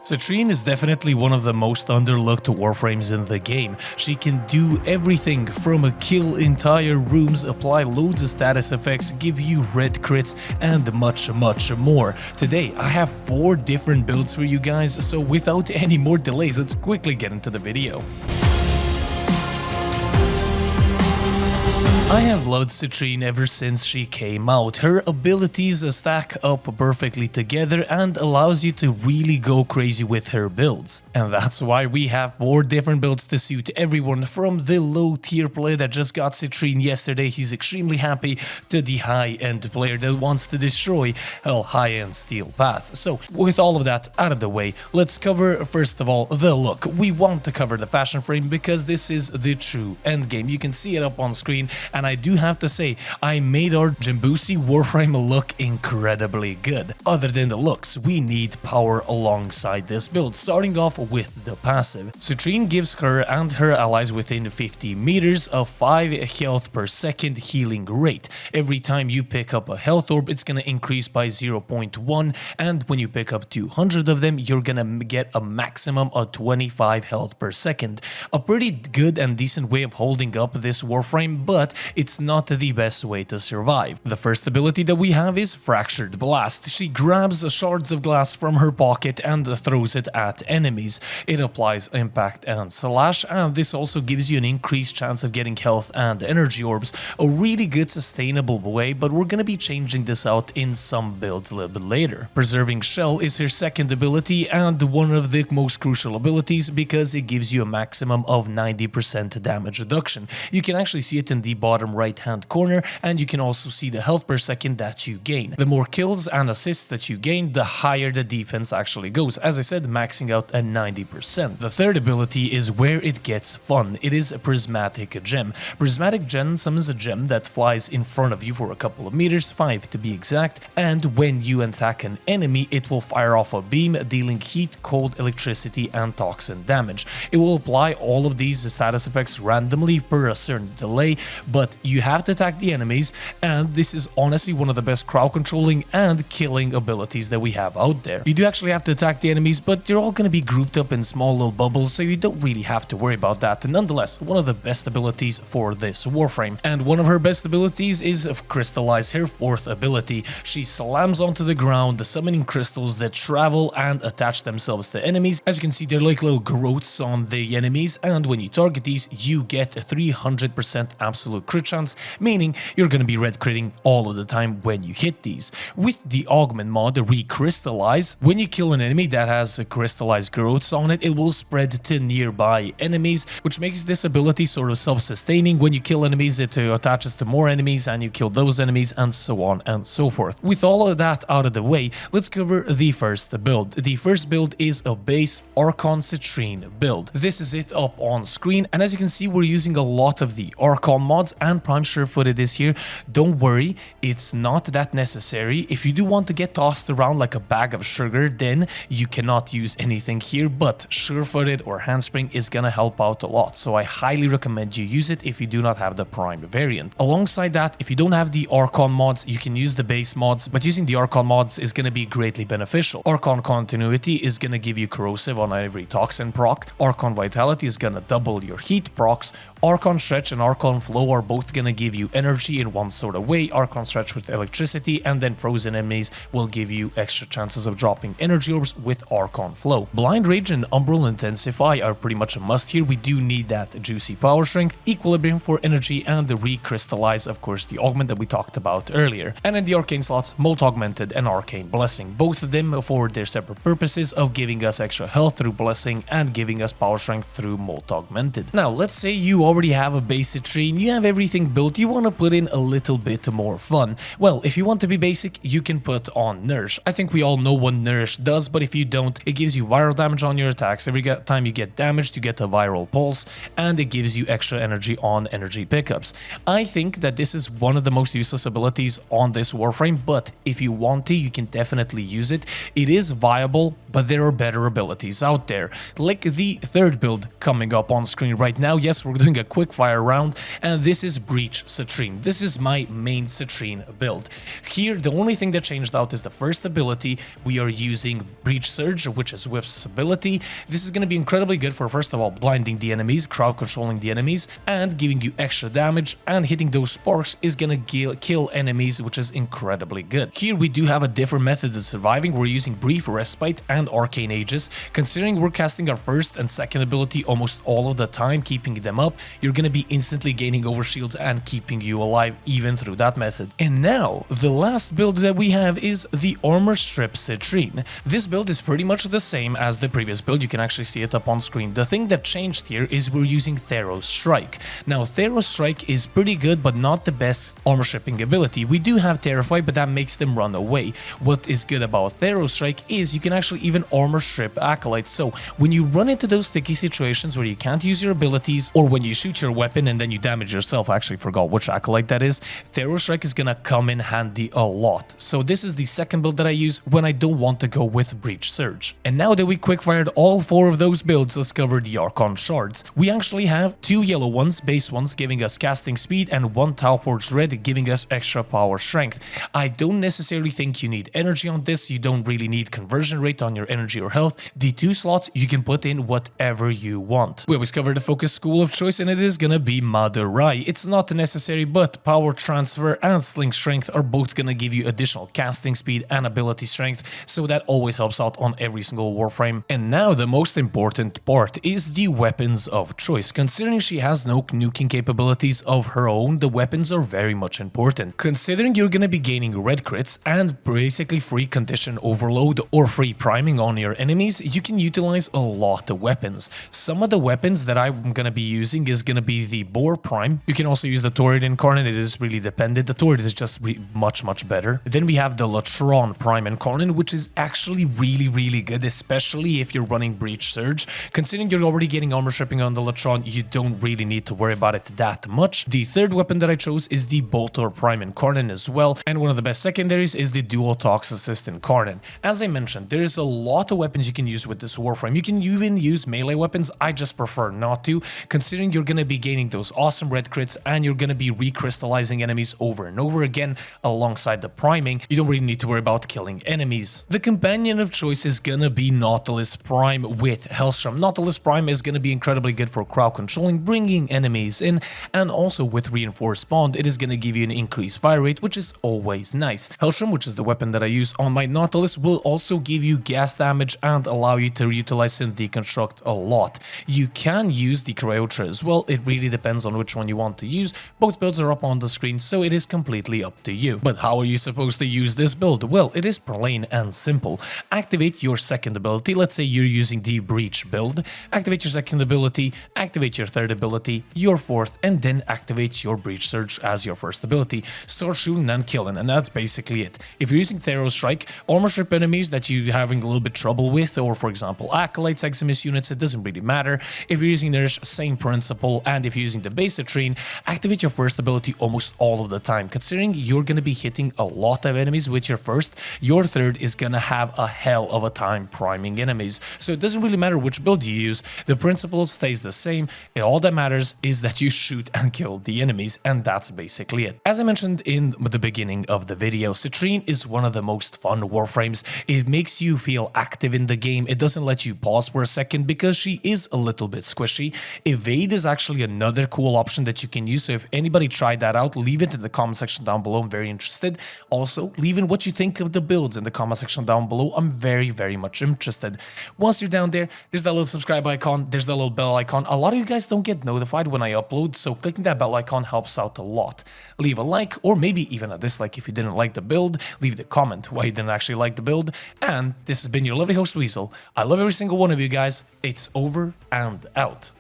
Citrine is definitely one of the most underlooked Warframes in the game. She can do everything from kill entire rooms, apply loads of status effects, give you red crits, and much more. Today I have 4 different builds for you guys, so without any more delays, let's quickly get into the video. I have loved Citrine ever since she came out. Her abilities stack up perfectly together and allows you to really go crazy with her builds. And that's why we have 4 different builds to suit everyone, from the low tier player that just got Citrine yesterday, he's extremely happy, to the high end player that wants to destroy a high end steel path. So with all of that out of the way, let's cover first of all the look. We want to cover the fashion frame because this is the true end game. You can see it up on screen. And I do have to say, I made our Jimbusi Warframe look incredibly good. Other than the looks, we need power alongside this build, starting off with the passive. Citrine gives her and her allies within 50 meters a 5 health per second healing rate. Every time you pick up a health orb, it's gonna increase by 0.1, and when you pick up 200 of them, you're gonna get a maximum of 25 health per second. A pretty good and decent way of holding up this Warframe, but it's not the best way to survive. The first ability that we have is Fractured Blast. She grabs shards of glass from her pocket and throws it at enemies. It applies impact and slash, and this also gives you an increased chance of getting health and energy orbs. A really good sustainable way, but we're gonna be changing this out in some builds a little bit later. Preserving Shell is her second ability and one of the most crucial abilities because it gives you a maximum of 90% damage reduction. You can actually see it in the bottom right hand corner, and you can also see the health per second that you gain. The more kills and assists that you gain, the higher the defense actually goes, as I said, maxing out at 90%. The third ability is where it gets fun. It is a Prismatic Gem. Prismatic Gem summons a gem that flies in front of you for a couple of meters, 5 to be exact, and when you attack an enemy, it will fire off a beam dealing heat, cold, electricity, and toxin damage. It will apply all of these status effects randomly per a certain delay, but you have to attack the enemies, and this is honestly one of the best crowd controlling and killing abilities that we have out there. You do actually have to attack the enemies, but they're all going to be grouped up in small little bubbles, so you don't really have to worry about that. And nonetheless, one of the best abilities for this Warframe. And one of her best abilities is Crystilize, her 4th ability. She slams onto the ground, summoning crystals that travel and attach themselves to enemies. As you can see, they're like little growths on the enemies, and when you target these, you get a 300% absolute crit chance, meaning you're going to be red critting all of the time when you hit these. With the augment mod, Recrystallize, when you kill an enemy that has crystallized growths on it, it will spread to nearby enemies, which makes this ability sort of self-sustaining. When you kill enemies, it attaches to more enemies, and you kill those enemies, and so on and so forth. With all of that out of the way, let's cover the first build. The first build is a base Archon Citrine build. This is it up on screen, and as you can see, we're using a lot of the Archon mods, and Prime Surefooted is here. Don't worry, it's not that necessary. If you do want to get tossed around like a bag of sugar, then you cannot use anything here, but Surefooted or Handspring is gonna help out a lot, so I highly recommend you use it if you do not have the Prime variant. Alongside that, if you don't have the Archon mods, you can use the base mods, but using the Archon mods is gonna be greatly beneficial. Archon Continuity is gonna give you corrosive on every toxin proc. Archon Vitality is gonna double your heat procs. Archon Stretch and Archon Flow are both gonna give you energy in one sort of way. Archon Stretch with electricity, and then frozen enemies will give you extra chances of dropping energy orbs with Archon Flow. Blind Rage and Umbral Intensify are pretty much a must here. We do need that juicy power strength, Equilibrium for energy, and the Recrystallize, of course, the augment that we talked about earlier. And in the arcane slots, Molt Augmented and Arcane Blessing, both of them for their separate purposes of giving us extra health through Blessing and giving us power strength through Molt Augmented. Now, let's say you already have a base Citrine, you have everything built, you want to put in a little bit more fun. Well, if you want to be basic, you can put on Nourish. I think we all know what Nourish does, but if you don't, it gives you viral damage on your attacks. Every time you get damaged, you get a viral pulse, and it gives you extra energy on energy pickups. I think that this is one of the most useless abilities on this Warframe, but if you want to, you can definitely use it. It is viable, but there are better abilities out there, like the third build coming up on screen right now. Yes, we're doing a quick fire round, and this is Breach Citrine. This is my main Citrine build. Here, the only thing that changed out is the first ability. We are using Breach Surge, which is Whip's ability. This is going to be incredibly good for, first of all, blinding the enemies, crowd controlling the enemies, and giving you extra damage, and hitting those sparks is going to kill enemies, which is incredibly good. Here we do have a different method of surviving. We're using Brief Respite and Arcane Aegis. Considering we're casting our first and second ability almost all of the time, keeping them up, you're going to be instantly gaining overshields and keeping you alive even through that method. And now, the last build that we have is the Armor Strip Citrine. This build is pretty much the same as the previous build. You can actually see it up on screen. The thing that changed here is we're using Theros Strike. Now, Theros Strike is pretty good, but not the best armor stripping ability. We do have Terrify, but that makes them run away. What is good about Theros Strike is you can actually even armor strip acolytes. So when you run into those sticky situations where you can't use your abilities, or when you shoot your weapon and then you damage yourself, I actually forgot which acolyte that is, Theros Strike is gonna come in handy a lot. So this is the second build that I use when I don't want to go with Breach Surge. And now that we quickfired all 4 of those builds, let's cover the Archon Shards. We actually have 2 yellow ones, base ones, giving us casting speed, and 1 Talforged red, giving us extra power strength. I don't necessarily think you need energy on this. You don't really need conversion rate on your energy or health. The 2 slots, you can put in whatever you want. We always cover the focus school of choice, and it is gonna be Madurai. It's not necessary, but power transfer and sling strength are both gonna give you additional casting speed and ability strength, so that always helps out on every single Warframe. And now the most important part is the weapons of choice. Considering she has no nuking capabilities of her own, the weapons are very much important. Considering you're gonna be gaining red crits and basically free condition overload or free priming on your enemies, you can utilize a lot of weapons. Some of the weapons that I'm gonna be using is gonna be the Boar Prime. You can also use the Torrid Incarnate. It is really dependent. The Torrid is just much better. Then we have the Latron Prime Incarnate, which is actually really good, especially if you're running Breach Surge. Considering you're already getting armor stripping on the Latron, you don't really need to worry about it that much. The third weapon that I chose is the Boltor Prime Incarnate as well, and one of the best secondaries is the Dual Tox Assist Incarnate. As I mentioned, there's a lot of weapons you can use with this Warframe. You can even use melee weapons. I just prefer not to, considering you're going to be gaining those awesome red crits and you're going to be recrystallizing enemies over and over again alongside the priming. You don't really need to worry about killing enemies. The companion of choice is going to be Nautilus Prime with Hellstrom. Nautilus Prime is going to be incredibly good for crowd controlling, bringing enemies in, and also with Reinforced Bond, it is going to give you an increased fire rate, which is always nice. Hellstrom, which is the weapon that I use on my Nautilus, will also give you gas damage and allow you to utilize and deconstruct a lot. You can use the Cryotra as well. It really depends on which one you want to use. Both builds are up on the screen, so it is completely up to you. But how are you supposed to use this build? Well, it is plain and simple. Activate your second ability. Let's say you're using the Breach build. Activate your second ability, activate your third ability, your fourth, and then activate your Breach Surge as your first ability. Start shooting and killing, and that's basically it. If you're using Theros Strike, armor strip enemies that you're having a little bit trouble with, or for example Acolytes, Eximus units, it doesn't really matter. If you're using Nourish, same principle, and if you're using the base Citrine, activate your first ability almost all of the time. Considering you're going to be hitting a lot of enemies with your first, your third is going to have a hell of a time priming enemies. So it doesn't really matter which build you use, the principle stays the same. All that matters is that you shoot and kill the enemies, and that's basically it. As I mentioned in the beginning of the video, Citrine is one of the most fun Warframes. It makes you feel active in the game. It doesn't let you pause for a second because she is a little bit squishy. Evade is actually another cool option that you can use, so if anybody tried that out, leave it in the comment section down below. I'm very interested. Also, leave in what you think of the builds in the comment section down below. I'm very much interested. Once you're down there, there's that little subscribe icon, there's that little bell icon. A lot of you guys don't get notified when I upload, so clicking that bell icon helps out a lot. Leave a like, or maybe even a dislike if you didn't like the build. Leave the comment why you didn't actually like the build. And this has been your lovely host Weasel. I love every single one of you guys. It's over and out.